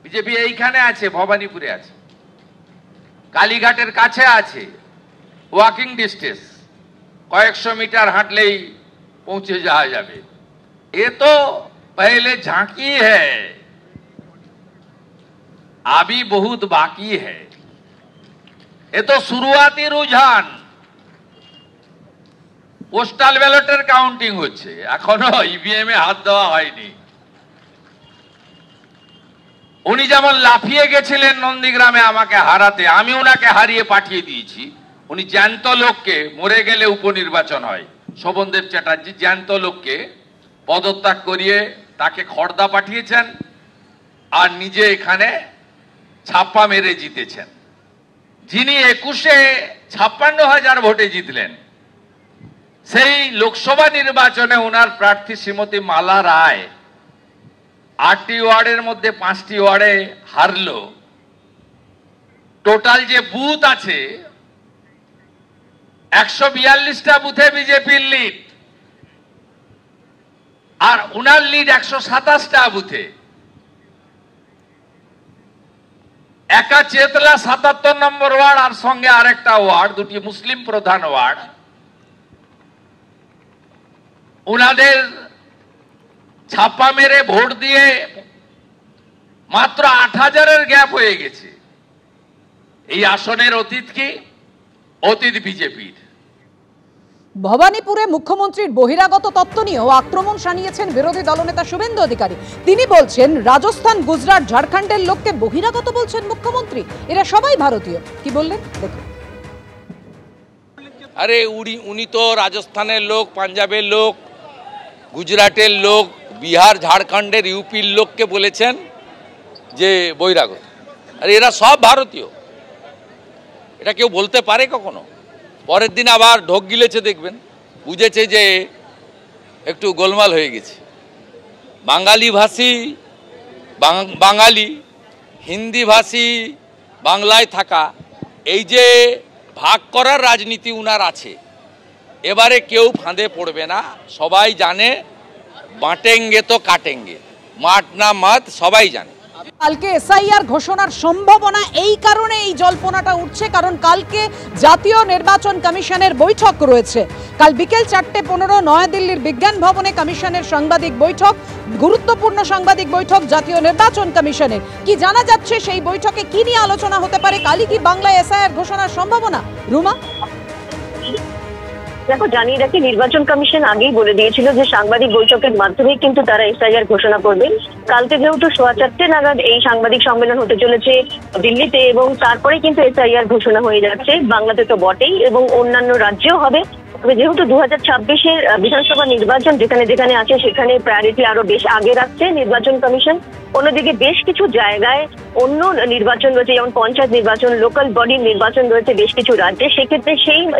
BJP এইখানে আছে, ভবানীপুরে আছে, কালীঘাটের কাছে আছে, ওয়াকিং ডিস্টেন্স, কয়েকশো মিটার হাঁটলেই পৌঁছে যাওয়া যাবে। এ তো पहले झांकी है, अभी बहुत बाकी है। ये तो शुरुआती रुझान। পোস্টাল ব্যালটের কাউন্টিং হচ্ছে, এখনো ইভিএম এ হাত দেওয়া হয়নি। উনি যেমন লাফিয়ে গেছিলেন নন্দীগ্রামে আমাকে হারাতে, আমি ওনাকে হারিয়ে পাঠিয়ে দিয়েছি। উনি জ্যান্ত লোককে, মরে গেলে উপনির্বাচন হয়, শোভনদেব চ্যাটার্জি জ্যান্ত লোককে পদত্যাগ করিয়ে তাকে খড়দা পাঠিয়েছেন আর নিজে এখানে ছাপ্পা মেরে জিতেছেন। যিনি 21-এ 56,000 ভোটে জিতলেন, সেই লোকসভা নির্বাচনে ওনার প্রার্থী শ্রীমতী মালা রায় 8টি ওয়ার্ডের মধ্যে 5টি ওয়ার্ডে হারলো। টোটাল যে বুথ আছে 142টা বুথে বিজেপির লিড, আর উনার লিড 127টা বুথে। একা চেতলা 77 নম্বর ওয়ার্ড আর সঙ্গে আরেকটা ওয়ার্ড, দুটি মুসলিম প্রধান ওয়ার্ড। উনাদের ছাপ্পা মেরে ভোট দিয়ে মাত্র 8,000-এর গ্যাপ হয়ে গেছে। এই আসনের অতীত কি? অতীত বিজেপির। ভবানীপুরে মুখ্যমন্ত্রীর বহিরাগত তত্ত্ব নিয়েও আক্রমণ শানিয়েছেন বিরোধী দলনেতা শুভেন্দু অধিকারী। তিনি বলছেন, রাজস্থান, গুজরাট, ঝাড়খণ্ডের লোককে বহিরাগত বলছেন মুখ্যমন্ত্রী, এরা সবাই ভারতীয়। কি বললেন দেখুন। আরে উনি তো রাজস্থানের লোক, পাঞ্জাবের লোক, গুজরাটের লোক, বিহার, ঝাড়খণ্ডের, ইউপির লোককে বলেছেন যে বহিরাগত। আরে এরা সব ভারতীয়, এটা কেউ বলতে পারে কখনো? পরের দিন আবার ঢোক গিলেছে, দেখবেন বুঝেছে যে একটু গোলমাল হয়ে গেছে। বাঙালি ভাষী বাঙালি, হিন্দি ভাষী বাংলায় থাকা, এই যে ভাগ করার রাজনীতি উনার আছে, এবারে কেউ ফাঁদে পড়বে না। সবাই জানে বাঁটেঙ্গে তো কাটেঙ্গে, মাঠ না মাত সবাই জানে। কালকে এসআইআর ঘোষণার সম্ভাবনা এই কারণে এই জল্পনাটা উঠছে, কারণ কালকে জাতীয় নির্বাচন কমিশনের বৈঠক রয়েছে। কাল বিকেল 4:15 নয়াদিল্লির বিজ্ঞান ভবনে কমিশনের সাংবাদিক বৈঠক, গুরুত্বপূর্ণ সাংবাদিক বৈঠক জাতীয় নির্বাচন কমিশনের। কি জানা যাচ্ছে সেই বৈঠকে কি নিয়ে আলোচনা হতে পারে? কালই কি বাংলায় এসআইআর ঘোষণার সম্ভাবনা? রুমা, দেখো, জানিয়ে রাখি, নির্বাচন কমিশন আগেই বলে দিয়েছিল যে সাংবাদিক বৈঠকের মাধ্যমে কিন্তু তারা এসআইআর ঘোষণা করবে। কালকে যেহেতু 4:15 নাগাদ এই সাংবাদিক সম্মেলন হতে চলেছে দিল্লিতে, এবং তারপরে কিন্তু এসআইআর ঘোষণা হয়ে যাচ্ছে। বাংলাতে তো বটেই, এবং অন্যান্য রাজ্যেও হবে। তবে যেহেতু 2026-এর বিধানসভা নির্বাচন যেখানে যেখানে আছে, সেখানে প্রায়োরিটি আরো বেশ আগে রাখছে নির্বাচন কমিশন। অন্যদিকে বেশ কিছু জায়গায় অন্য নির্বাচন রয়েছে, যেমন পঞ্চায়েত নির্বাচন, লোকাল বডির নির্বাচন রয়েছে বেশ কিছু রাজ্যে। সেক্ষেত্রে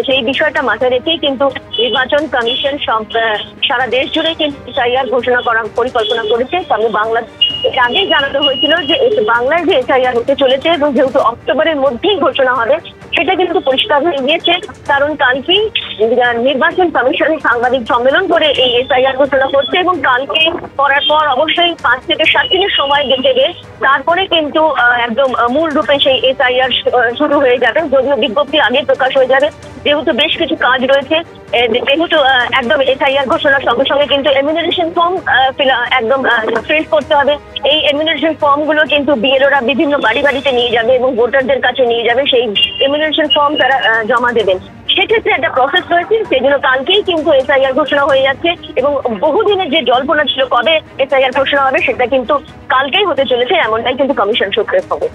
সেই বিষয়টা মাথায় রেখেই কিন্তু নির্বাচন কমিশন সারা দেশ জুড়ে কিন্তু এসআইআর ঘোষণা করার পরিকল্পনা করেছে। তবে বাংলা এর আগেই জানানো হয়েছিল যে বাংলায় যে এসআইআর হতে চলেছে, এবং যেহেতু অক্টোবরের মধ্যেই ঘোষণা হবে, সেটা কিন্তু পরিষ্কার হয়ে গিয়েছে। কারণ কালকেই নির্বাচন কমিশন সাংবাদিক সম্মেলন করে এই এসআইআর ঘোষণা করছে, এবং কালকে করার পর অবশ্যই 5 থেকে 7 দিনের সময় দেবে। তারপরে কিন্তু একদম মূল রূপে সেই এসআইআর শুরু হয়ে যাবে, যদিও বিজ্ঞপ্তি আগে প্রকাশ হয়ে যাবে। যেহেতু বেশ কিছু কাজ রয়েছে, যেহেতু একদম এসআইআর ঘোষণার সঙ্গে সঙ্গে কিন্তু এমিউনারেশন ফর্ম একদম ফিল করতে হবে। এই এমিউনারেশন ফর্ম গুলো কিন্তু বিএলওরা বিভিন্ন বাড়ি বাড়িতে নিয়ে যাবে এবং ভোটারদের কাছে নিয়ে যাবে। সেই এমিউনারেশন ফর্ম তারা জমা দেবেন। সেক্ষেত্রে একটা প্রসেস রয়েছে, সেই জন্য কালকেই কিন্তু এসআইআর ঘোষণা হয়ে যাচ্ছে, এবং বহুদিনের যে জল্পনা ছিল কবে এসআইআর ঘোষণা হবে, সেটা কিন্তু কালকেই হতে চলেছে, এমনটাই কিন্তু কমিশন সূত্রে খবর।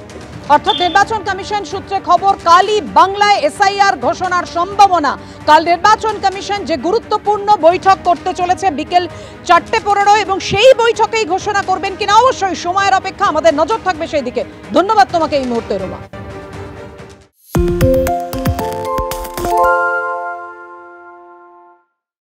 অর্থাৎ নির্বাচন কমিশন সূত্রে খবর, কালই বাংলায় এসআইআর ঘোষণার সম্ভাবনা। কাল নির্বাচন কমিশন যে গুরুত্বপূর্ণ বৈঠক করতে চলেছে বিকেল 4:15, এবং সেই বৈঠকেই ঘোষণা করবেন কিনা অবশ্যই সময়ের অপেক্ষা, আমাদের নজর থাকবে সেই দিকে। ধন্যবাদ তোমাকে এই মুহূর্তে রুমা।